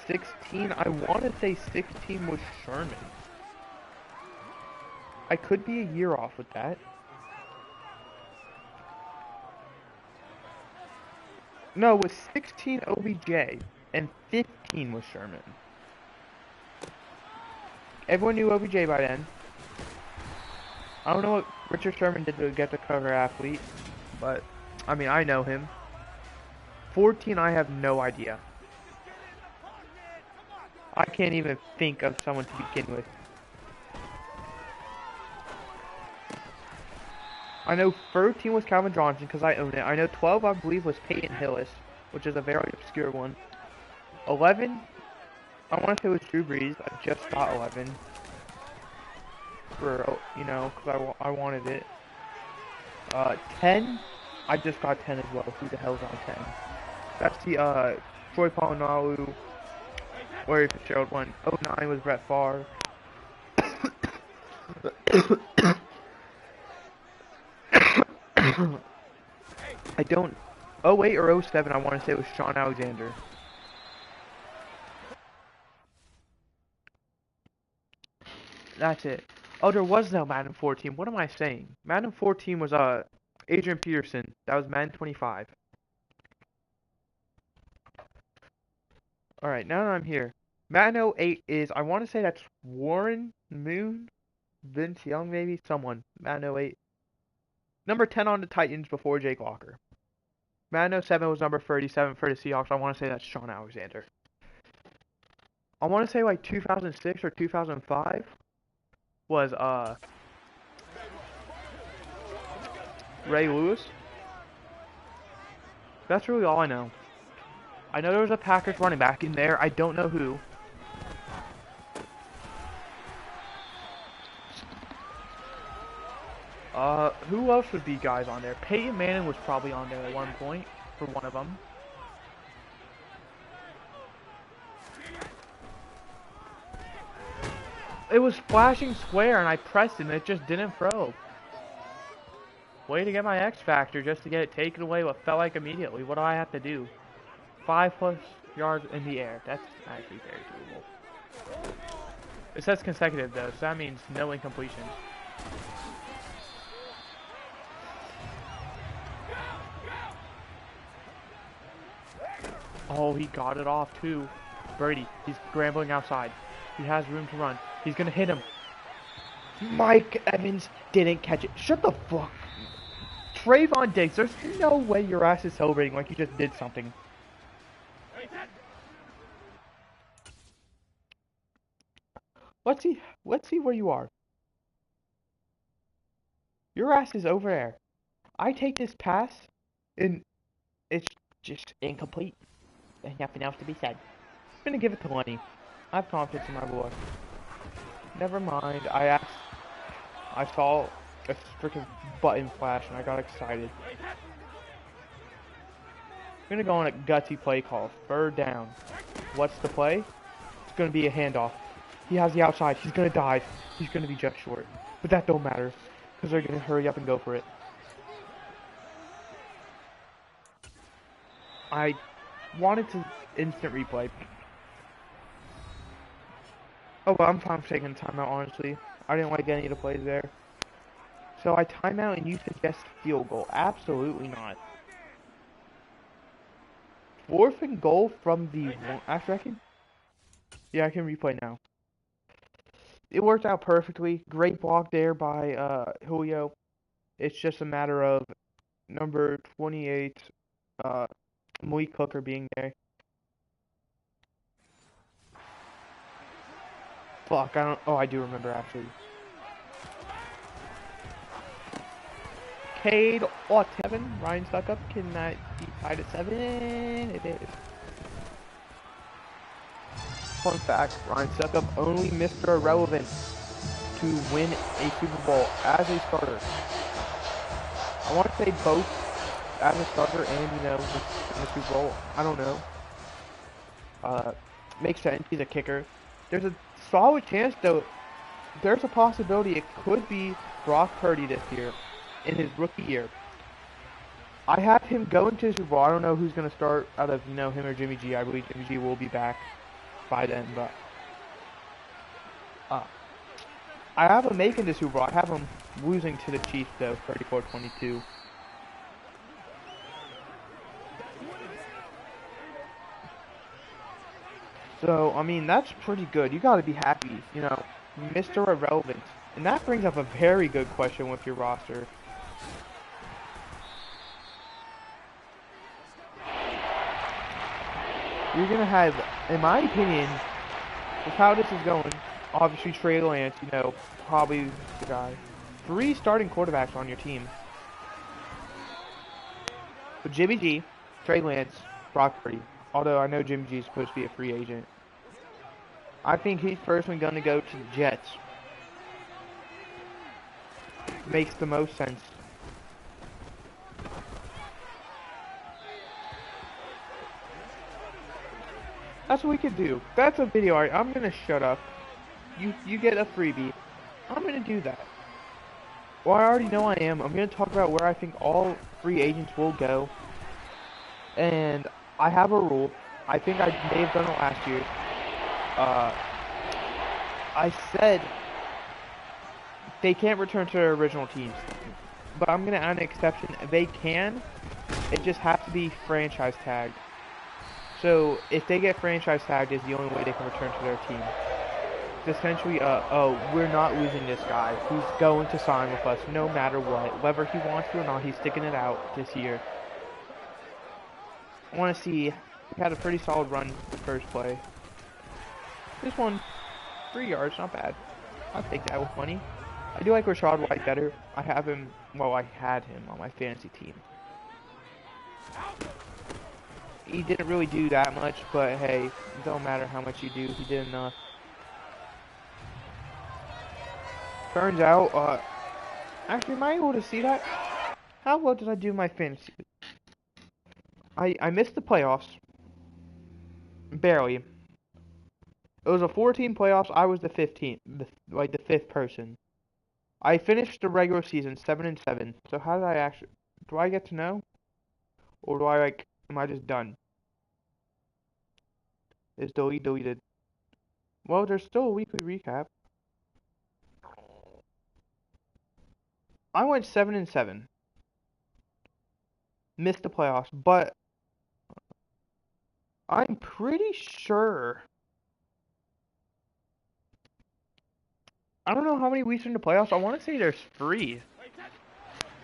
16, I want to say 16 was Sherman. I could be a year off with that. No, it was 16 OBJ, and 15 was Sherman. Everyone knew OBJ by then. I don't know what Richard Sherman did to get the cover athlete, but, I mean, I know him. 14, I have no idea. I can't even think of someone to begin with. I know 13 was Calvin Johnson because I own it. I know 12, I believe, was Peyton Hillis, which is a very obscure one. 11, I want to say it was Drew Brees. I just got 11. For, you know, because I wanted it. 10, I just got 10 as well. Who the hell's on 10? That's the, Troy Polamalu, Larry Fitzgerald one. 09 was Brett Favre. I don't... 08 or 07, I want to say it was Sean Alexander. That's it. Oh, there was no Madden 14. What am I saying? Madden 14 was, Adrian Peterson. That was Madden 25. Alright, now that I'm here. Madden 08 is, I want to say that's Warren Moon? Vince Young, maybe? Someone. Madden 08. Number 10 on the Titans before Jake Locker. Madden 07 was number 37 for the Seahawks. I want to say that's Sean Alexander. I want to say like 2006 or 2005 was Ray Lewis. That's really all I know. I know there was a Packers running back in there. I don't know who. Who else would be guys on there? Peyton Manning was probably on there at one point for one of them. It was flashing square and I pressed it and it just didn't throw. Way to get my X Factor just to get it taken away what felt like immediately. What do I have to do? 5+ yards in the air. That's actually very doable. It says consecutive though, so that means no incompletions. Oh, he got it off too. Brady, he's scrambling outside. He has room to run. He's gonna hit him. Mike Evans didn't catch it. Shut the fuck. Trayvon Diggs, there's no way your ass is celebrating like you just did something. Let's see where you are. Your ass is over there. I take this pass, and it's just incomplete. There's nothing else to be said. I'm gonna give it to Lenny. I have confidence in my boy. Never mind. I saw a freaking button flash and I got excited. I'm gonna go on a gutsy play call. 3rd down. What's the play? It's gonna be a handoff. He has the outside. He's gonna dive. He's gonna be just short. But that don't matter. Because they're gonna hurry up and go for it. I wanted to instant replay. Oh, well, I'm fine with taking a timeout, honestly. I didn't like any of the plays there. So I timeout and you suggest field goal. Absolutely not. 4th and goal from the one. Actually, I can replay now. It worked out perfectly. Great block there by Julio. It's just a matter of number 28, Malik Hooker being there. Fuck, I do remember actually. Cade or 7. Ryan Suckup cannot be tied at 7. It is. Fun fact, Ryan Suckup only Mr. Irrelevant to win a Super Bowl as a starter. I want to say both as a starter and, in the Super Bowl. I don't know. Makes sense. He's a kicker. There's a solid chance, though. There's a possibility it could be Brock Purdy this year in his rookie year. I have him going to the Super Bowl. I don't know who's going to start out of, him or Jimmy G. I believe Jimmy G will be back by then, but I have him making the Super Bowl. I have him losing to the Chiefs, though, 34-22. So, I mean, that's pretty good. You gotta be happy, Mr. Irrelevant. And that brings up a very good question with your roster. You're gonna have, in my opinion, with how this is going, obviously Trey Lance, probably the guy. 3 starting quarterbacks on your team. With Jimmy G, Trey Lance, Brock Purdy. Although I know Jimmy G is supposed to be a free agent. I think he's personally going to go to the Jets. Makes the most sense. That's what we could do. That's a video. Alright, I'm going to shut up. You get a freebie. I'm going to do that. Well, I already know I am. I'm going to talk about where I think all free agents will go. And I have a rule. I think I may have done it last year. I said they can't return to their original teams. But I'm going to add an exception. They can. It just has to be franchise tagged. So if they get franchise tagged, is the only way they can return to their team. essentially, oh, we're not losing this guy. He's going to sign with us no matter what. Whether he wants to or not, he's sticking it out this year. I want to see. We had a pretty solid run the first play. This one, 3 yards, not bad. I'll take that with money. I do like Rashad White better. I have him, well, I had him on my fantasy team. He didn't really do that much, but hey, it don't matter how much you do, he did enough. Turns out, actually, am I able to see that? How well did I do my fantasy? I missed the playoffs. Barely. It was a 4-team playoffs. I was the 15th, like the 5th person. I finished the regular season 7-7. So how did I actually? Do I get to know, or do I like? Am I just done? Is deleted? Well, there's still a weekly recap. I went 7-7. Missed the playoffs, but I'm pretty sure. I don't know how many weeks in the playoffs. I want to say there's 3.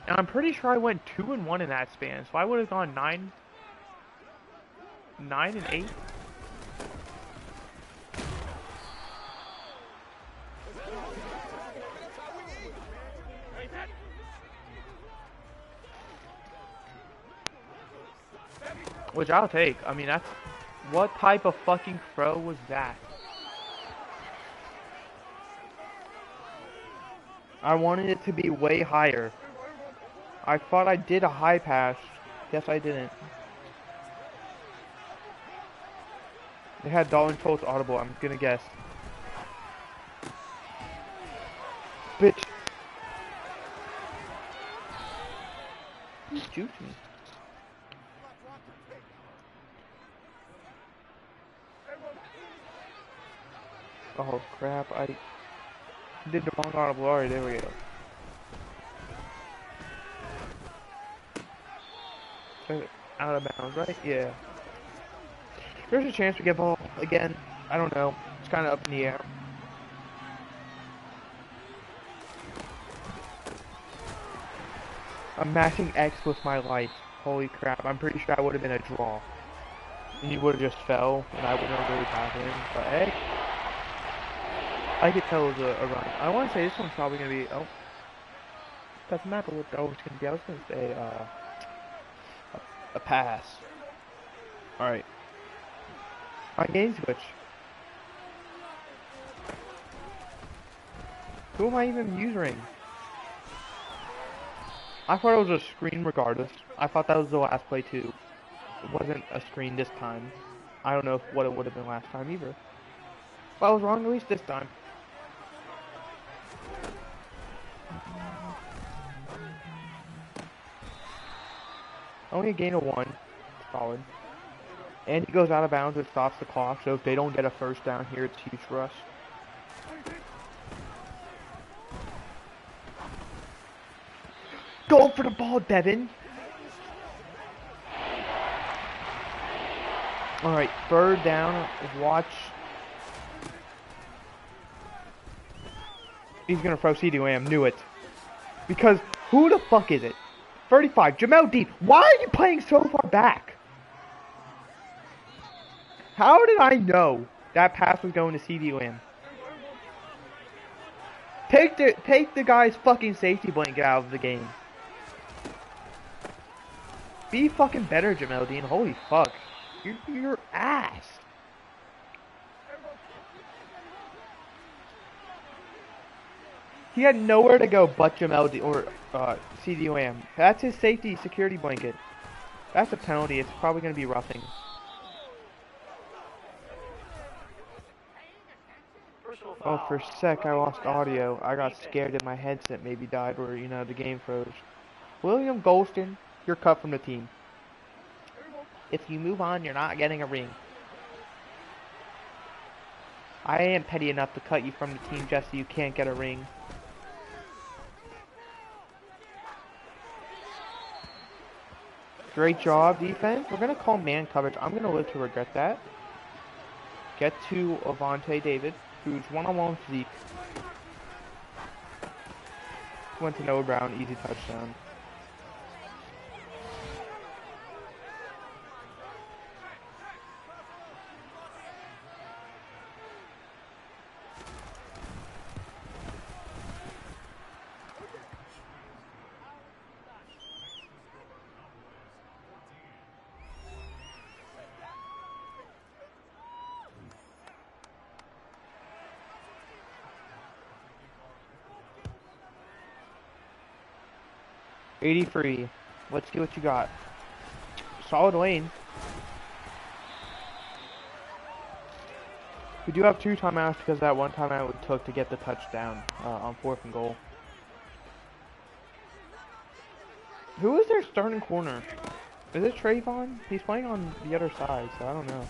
And I'm pretty sure I went 2-1 in that span. So I would have gone 9-8. Which I'll take. I mean, that's... What type of fucking throw was that? I wanted it to be way higher. I thought I did a high pass. Guess I didn't. They had Dalton Schultz audible, I'm gonna guess. Bitch. Who juked me? Oh crap, I did the wrong audible. Alright, there we go. Out of bounds, right? Yeah. There's a chance we get ball again. I don't know. It's kind of up in the air. I'm matching X with my life. Holy crap. I'm pretty sure I would have been a draw. And he would have just fell, and I wouldn't have really got him. But hey. I could tell it was a run. I want to say this one's probably going to be... Oh. Doesn't matter what the was going to be. I was going to say, a pass. Alright. My game switch. Who am I even using? I thought it was a screen regardless. I thought that was the last play too. It wasn't a screen this time. I don't know what it would have been last time either. But I was wrong at least this time. Only a gain of 1. Solid. And he goes out of bounds, it stops the clock, so if they don't get a first down here, it's huge for us. Go for the ball, Devin! Alright, 3rd down, watch. He's gonna throw CD Lamb, knew it. Because, who the fuck is it? 35, Jamel Dean, why are you playing so far back? How did I know that pass was going to CD Lamb? Take the guy's fucking safety blanket out of the game. Be fucking better, Jamel Dean. Holy fuck. You're ass. He had nowhere to go but Jamel Dean or CD Lamb. That's his safety security blanket. That's a penalty. It's probably going to be roughing. Oh, for a sec I lost audio. I got scared that my headset maybe died or, you know, the game froze. William Golston, you're cut from the team. If you move on, you're not getting a ring. I am petty enough to cut you from the team just so you can't get a ring. Great job, defense. We're going to call man coverage. I'm going to live to regret that. Get to Avante David. who's one-on-one with Zeke. Went to Noah Brown, easy touchdown. $83. Let's see what you got. Solid lane. We do have 2 timeouts because that one timeout we took to get the touchdown on 4th and goal. Who is their starting corner? Is it Trayvon? He's playing on the other side, so I don't know.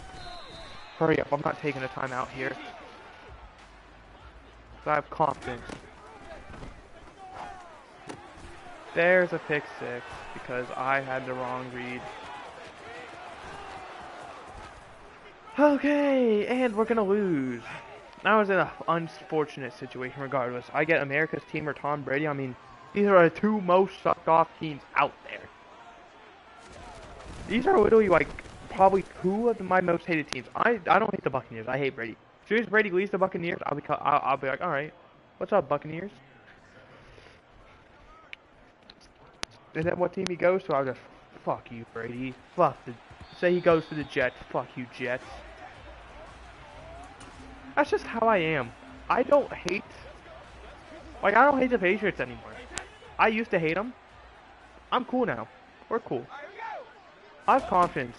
Hurry up, I'm not taking a timeout here. I have confidence. There's a pick 6 because I had the wrong read. Okay, and we're gonna lose. I was in an unfortunate situation regardless. I get America's team or Tom Brady. I mean, these are the 2 most sucked off teams out there. These are literally like probably 2 of my most hated teams. I don't hate the Buccaneers. I hate Brady. As soon as Brady leaves the Buccaneers, I'll be like, all right, what's up, Buccaneers? And then what team he goes to, I'll just fuck you, Brady. Say he goes to the Jets. Fuck you, Jets. That's just how I am. I don't hate the Patriots anymore. I used to hate them. I'm cool now. We're cool. I have confidence.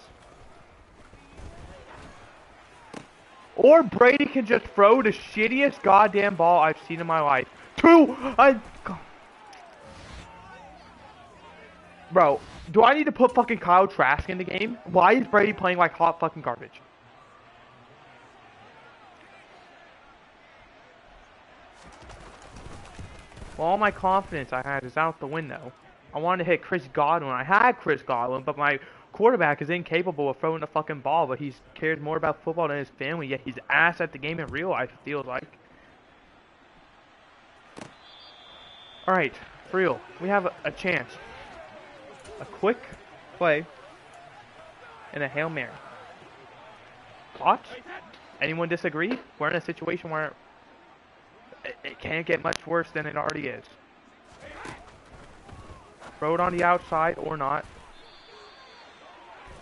Or Brady can just throw the shittiest goddamn ball I've seen in my life. Bro, do I need to put fucking Kyle Trask in the game? Why is Brady playing like hot fucking garbage? Well, all my confidence I had is out the window. I wanted to hit Chris Godwin. I had Chris Godwin, but my quarterback is incapable of throwing the fucking ball, but he cares more about football than his family, yet he's ass at the game in real life, it feels like. Alright, for real. We have a chance. A quick play and a Hail Mary. Thoughts? Anyone disagree? We're in a situation where it can't get much worse than it already is. Throw it on the outside or not.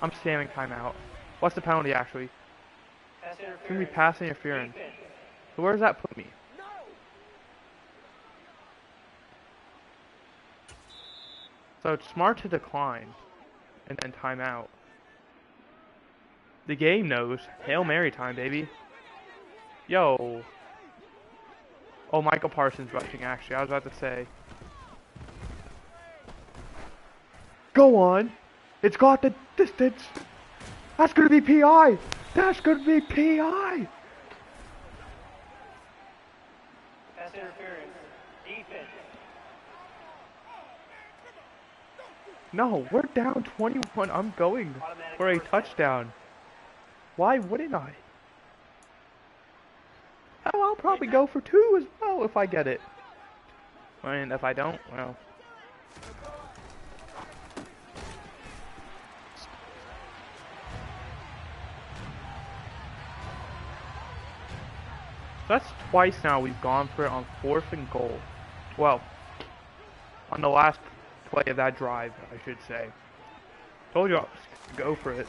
I'm spamming timeout. What's the penalty actually? It's gonna be pass interference. So where does that put me? So it's smart to decline and then timeout. The game knows. Hail Mary time, baby. Yo. Oh, Michael Parsons rushing, actually. I was about to say. Go on. It's got the distance. That's going to be PI. That's going to be PI. Pass interference. Defense. No, we're down 21. I'm going for a touchdown. Why wouldn't I? Oh, I'll probably go for 2 as well if I get it. And if I don't, well. That's twice now we've gone for it on 4th and goal. Well, on the last play of that drive, I should say. Told you I was gonna go for it.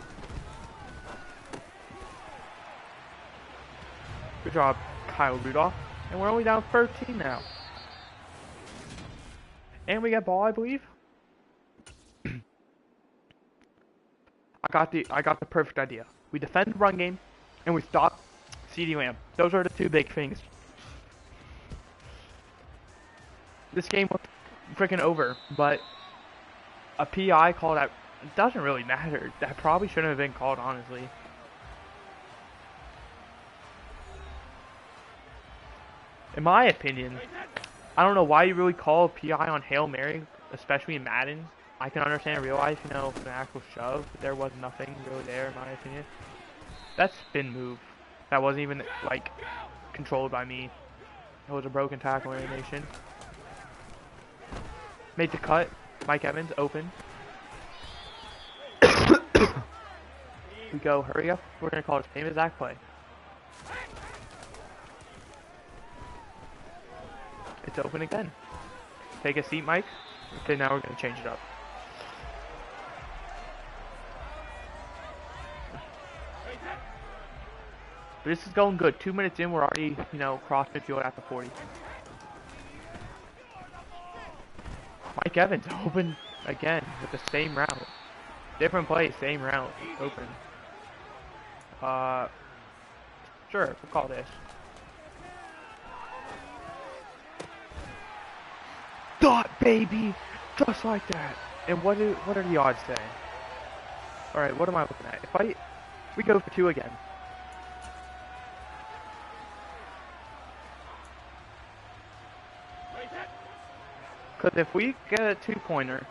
Good job, Kyle Rudolph. And we're only down 13 now. And we get ball, I believe. I got the perfect idea. We defend the run game, and we stop CeeDee Lamb. Those are the 2 big things. This game was freaking over, but a PI called out. It doesn't really matter. That probably shouldn't have been called, honestly. In my opinion, I don't know why you really call a PI on Hail Mary, especially in Madden. I can understand in real life, you know, an actual shove. There was nothing really there, in my opinion. That spin move, that wasn't even, like, controlled by me. It was a broken tackle animation. Made the cut. Mike Evans open. We go, hurry up. We're going to call it same exact play. It's open again. Take a seat, Mike. Okay, now we're going to change it up. But this is going good. 2 minutes in, we're already, you know, cross midfield at the 40. Mike Evans open again with the same route. Different play, same route. Open. Sure, we'll call this. Dot, baby! Just like that. And what are the odds saying? Alright, what am I looking at? If we go for 2 again. Because if we get a 2-pointer,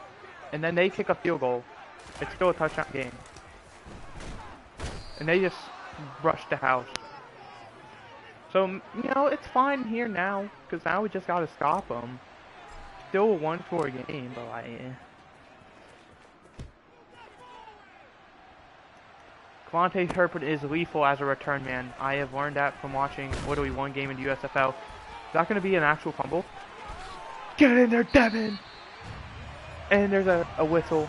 and then they kick a field goal, it's still a touchdown game. And they just rush the house. So, you know, it's fine here now, because now we just gotta stop them. Still a 1-score game, but like... Devontae Herbert is lethal as a return man. I have learned that from watching literally one game in the USFL. Is that going to be an actual fumble? Get in there, Devin! And there's a whistle.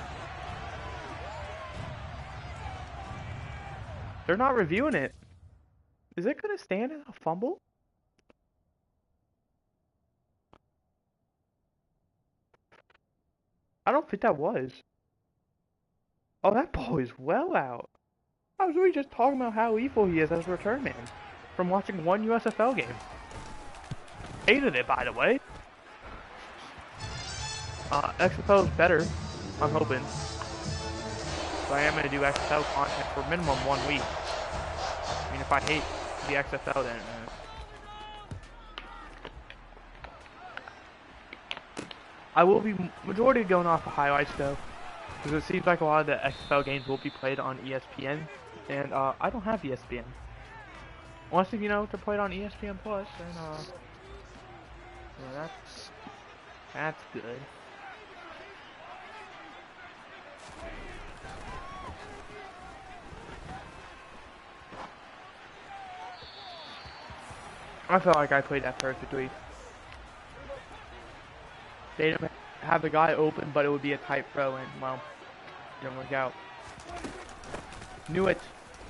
They're not reviewing it. Is it going to stand as a fumble? I don't think that was. Oh, that ball is well out. I was really just talking about how lethal he is as a return man from watching one USFL game. Hated it, by the way. XFL is better, I'm hoping. So I am going to do XFL content for minimum 1 week. I mean, if I hate the XFL, then... I will be majority going off the highlights, though. Because it seems like a lot of the XFL games will be played on ESPN. And, I don't have ESPN. Unless, you know, they're played on ESPN Plus, then, yeah, that's good. I felt like I played that perfectly. They didn't have the guy open, but it would be a tight throw, and, well, it didn't work out. Knew it.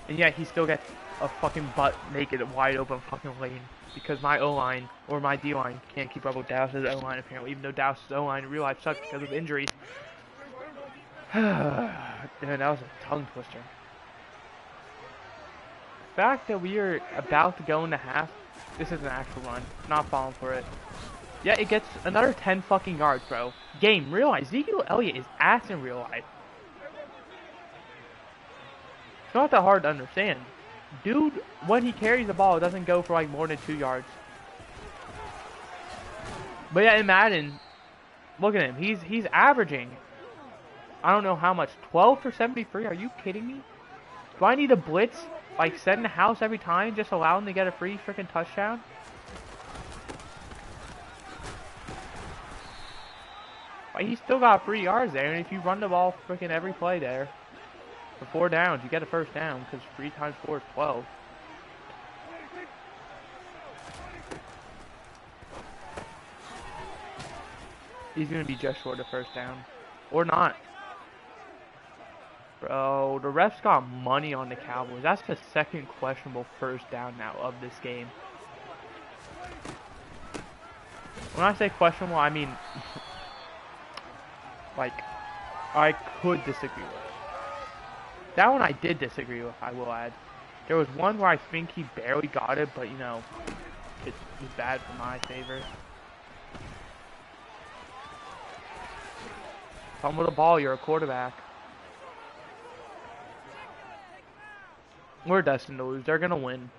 And yet he still gets a fucking butt naked, wide open fucking lane. Because my O-line, or my D-line, can't keep up with Dallas' O-line apparently. Even though Dallas' O-line in real life sucks because of injuries. Man, that was a tongue twister. The fact that we are about to go into half, this is an actual run. Not falling for it. Yeah, it gets another 10 fucking yards, bro. Game, realize Ezekiel Elliott is ass in real life. It's not that hard to understand. Dude, when he carries the ball, it doesn't go for like more than 2 yards. But yeah, in Madden, look at him. He's averaging, I don't know how much, 12 for 73? Are you kidding me? Do I need a blitz, like set in the house every time, just allow him to get a free freaking touchdown? Like, he's still got 3 yards there, and if you run the ball freaking every play there, for 4 downs, you get a first down, because 3 times 4 is 12. He's going to be just short of first down. Or not. Bro, the refs got money on the Cowboys. That's the second questionable first down now of this game. When I say questionable, I mean... like, I could disagree with. That one I did disagree with, I will add. There was one where I think he barely got it, but, you know, it was bad for my favor. Fumble the ball, you're a quarterback. We're destined to lose. They're going to win.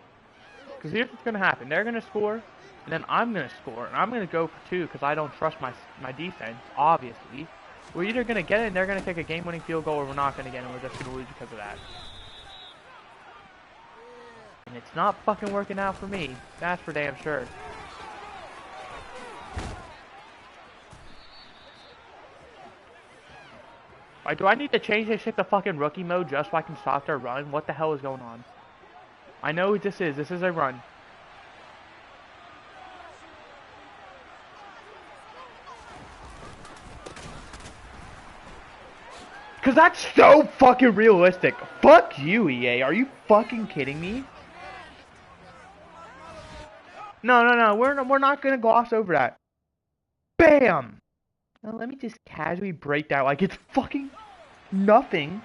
Because here's what's going to happen. They're going to score, and then I'm going to score. And I'm going to go for 2 because I don't trust my defense, obviously. We're either going to get it and they're going to take a game-winning field goal, or we're not going to get it and we're just going to lose because of that. And it's not fucking working out for me. That's for damn sure. Like, do I need to change this shit to fucking rookie mode just so I can stop their run? What the hell is going on? I know what this is. This is a run. Cause that's so fucking realistic. Fuck you, EA. Are you fucking kidding me? No. We're not gonna gloss over that. Bam! Now let me just casually break that like it's fucking nothing.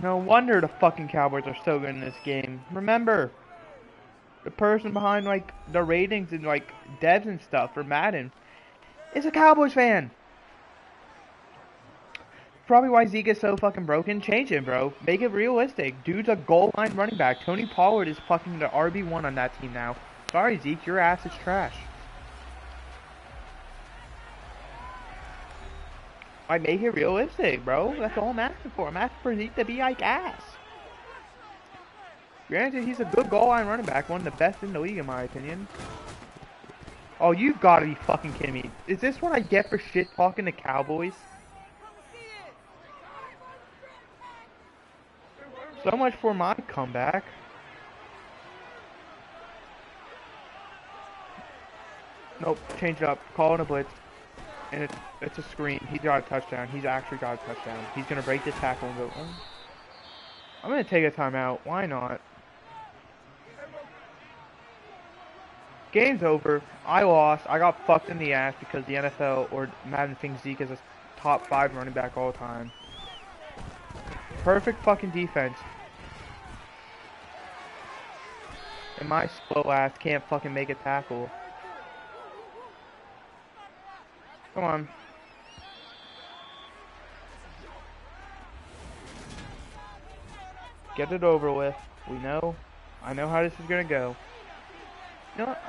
No wonder the fucking Cowboys are so good in this game. Remember, the person behind like the ratings and like devs and stuff for Madden is a Cowboys fan. Probably why Zeke is so fucking broken. Change him, bro. Make it realistic. Dude's a goal line running back. Tony Pollard is fucking the RB1 on that team now. Sorry, Zeke, your ass is trash. I make it realistic, bro. That's all I'm asking for. I'm asking for Zeke to be like ass. Granted, he's a good goal line running back. One of the best in the league, in my opinion. Oh, you've got to be fucking kidding me. Is this what I get for shit talking to Cowboys? So much for my comeback. Nope, change it up. Call it a blitz. And it's a screen. He got a touchdown. He's actually got a touchdown. He's going to break this tackle and go, oh. I'm going to take a timeout. Why not? Game's over. I lost. I got fucked in the ass because the NFL or Madden thinks Zeke is a top 5 running back all time. Perfect fucking defense. And my slow ass can't fucking make a tackle. Come on. Get it over with. We know. I know how this is gonna go. You know what?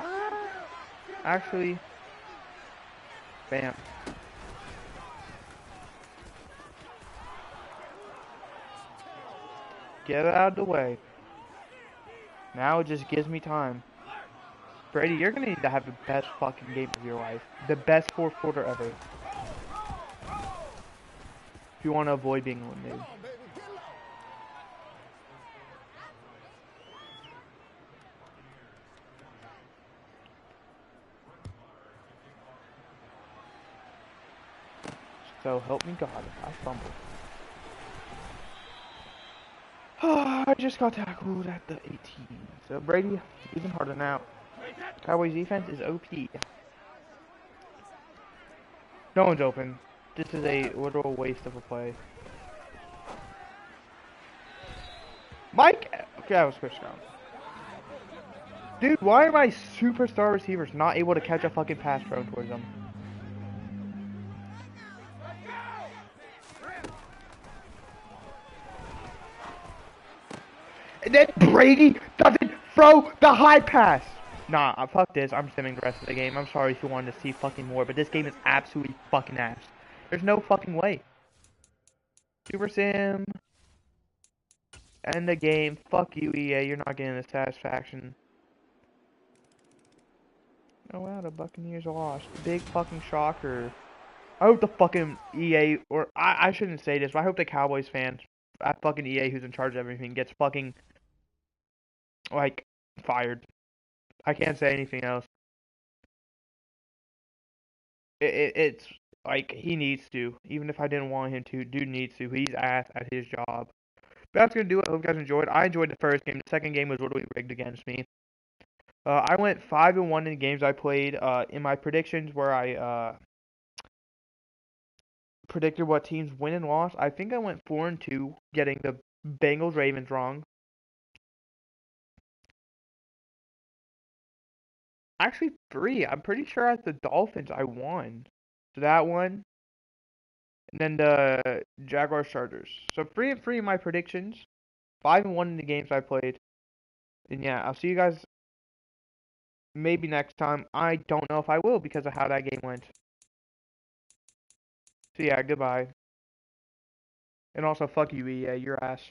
Actually. Bam. Get it out of the way. Now it just gives me time. Brady, you're gonna need to have the best fucking game of your life. The best fourth quarter ever. If you want to avoid being eliminated. So help me God if I fumble. I just got tackled at the 18. So Brady, even harder now. Cowboys defense is OP. No one's open. This is a literal waste of a play. Mike! Okay, that was first down. Dude, why are my superstar receivers not able to catch a fucking pass thrown towards them? And then Brady doesn't throw the high pass! Nah, fuck this. I'm simming the rest of the game. I'm sorry if you wanted to see fucking more, but this game is absolutely fucking ass. There's no fucking way. Super sim. End the game. Fuck you, EA. You're not getting the satisfaction. Oh wow, the Buccaneers lost. Big fucking shocker. I hope the fucking EA, or I shouldn't say this, but I hope the Cowboys fans, that fucking EA who's in charge of everything, gets fucking, like, fired. I can't say anything else. It's, like, he needs to. Even if I didn't want him to, dude needs to. He's ass at his job. But that's gonna do it. I hope you guys enjoyed. I enjoyed the first game. The second game was literally rigged against me. I went 5-1 in the games I played. In my predictions where I, predicted what teams win and lost, I think I went 4-2, getting the Bengals Ravens wrong. Actually, 3. I'm pretty sure at the Dolphins I won. So that one, and then the Jaguars Chargers. So 3-3 in my predictions, 5-1 in the games I played. And yeah, I'll see you guys maybe next time. I don't know if I will because of how that game went. So yeah, goodbye. And also, fuck you, EA, your ass.